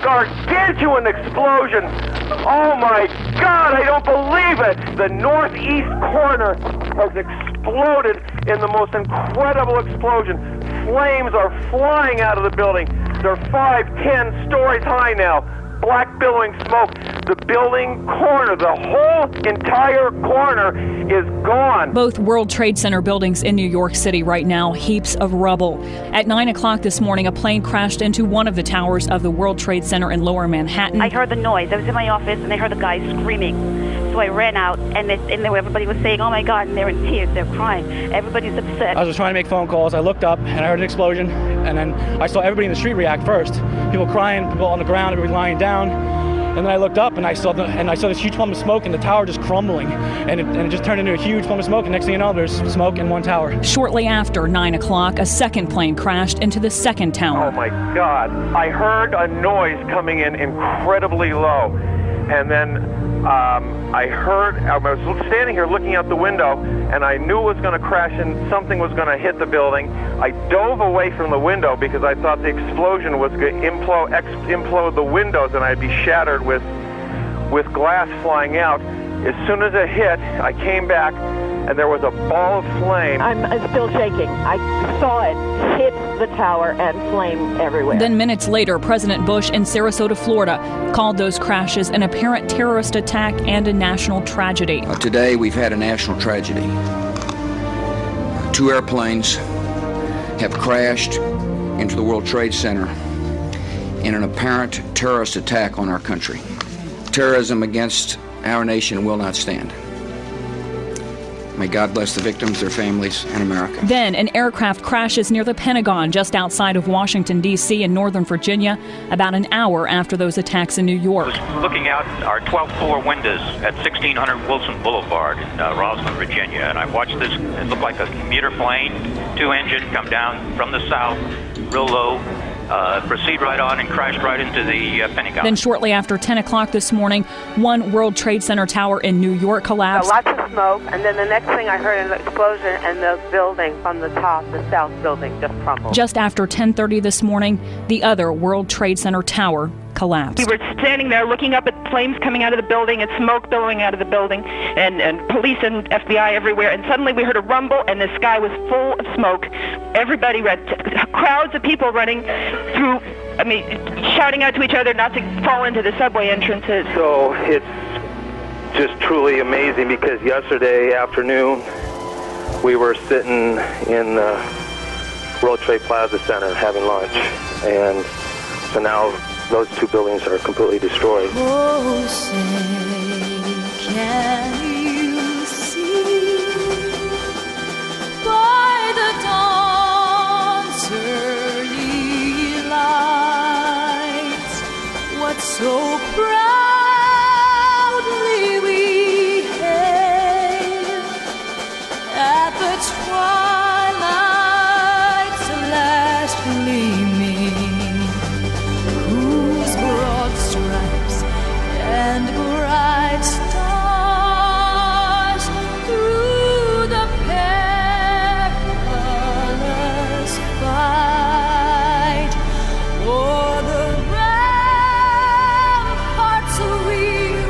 gargantuan explosion. Oh my God, I don't believe it. The northeast corner has exploded in the most incredible explosion. Flames are flying out of the building. They're 5-10 stories high now. Black billowing smoke. The building corner, the whole entire corner is gone. Both World Trade Center buildings in New York City right now, heaps of rubble. At 9 o'clock this morning, a plane crashed into one of the towers of the World Trade Center in Lower Manhattan. I heard the noise. I was in my office and I heard the guy screaming. So I ran out and everybody was saying, oh my God, and they're in tears, they're crying. Everybody's upset. I was trying to make phone calls. I looked up and I heard an explosion, and then I saw everybody in the street react first. People crying, people on the ground, everybody lying down. And then I looked up and I saw this huge plume of smoke and the tower just crumbling, and it just turned into a huge plume of smoke, and next thing you know, there's smoke in one tower. Shortly after 9 o'clock, a second plane crashed into the second tower. Oh my God. I heard a noise coming in incredibly low, and then I was standing here looking out the window, and I knew it was going to crash and something was going to hit the building. I dove away from the window because I thought the explosion was going to implode the windows and I'd be shattered with glass flying out. As soon as it hit, I came back and there was a ball of flame. I'm still shaking. I saw it hit the tower and flame everywhere. Then minutes later, President Bush in Sarasota, Florida, called those crashes an apparent terrorist attack and a national tragedy. Today, we've had a national tragedy. 2 airplanes have crashed into the World Trade Center in an apparent terrorist attack on our country. Terrorism against our nation will not stand. May God bless the victims, their families, and America. Then an aircraft crashes near the Pentagon just outside of Washington, D.C. in Northern Virginia, about an hour after those attacks in New York. I was looking out our 12th floor windows at 1600 Wilson Boulevard in Rosslyn, Virginia, and I watched this. It looked like a commuter plane, 2-engine, come down from the south, real low, proceed right on and crashed right into the Pentagon. Then shortly after 10 o'clock this morning, one World Trade Center tower in New York collapsed. Lots of smoke, and then the next thing I heard an explosion, and the building from the top, the south building, just crumbled. Just after 10:30 this morning, the other World Trade Center tower collapsed. We were standing there looking up at flames coming out of the building and smoke billowing out of the building, and police and FBI everywhere, and suddenly we heard a rumble and the sky was full of smoke. Everybody crowds of people running through, shouting out to each other not to fall into the subway entrances. So it's just truly amazing because yesterday afternoon we were sitting in the World Trade Plaza Center having lunch, and so now those 2 buildings are completely destroyed. Oh, say, can you see by the dawn's early light what so proudly we hailed at the twilight's last gleaming, whose broad stripes and bright stars through the perilous fight o'er the ramparts we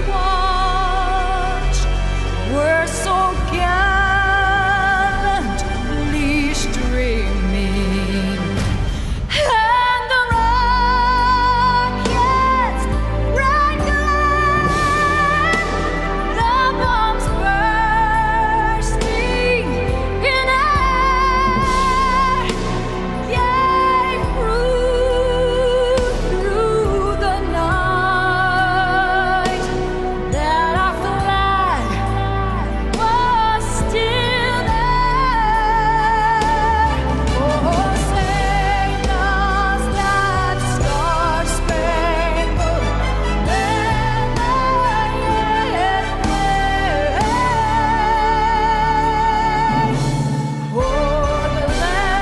watched were so gallantly streaming. And the rockets red glare, the bombs bursting in air, gave proof through the night that our flag was still there. Oh, sing us that star-spangled banner yet for the land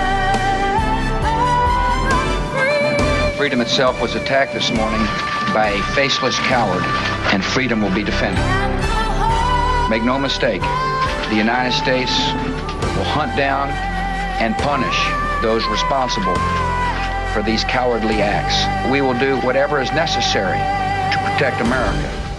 of free. Freedom itself was attacked this morning by a faceless coward, and freedom will be defended. Make no mistake, the United States will hunt down and punish those responsible for these cowardly acts. We will do whatever is necessary to protect America.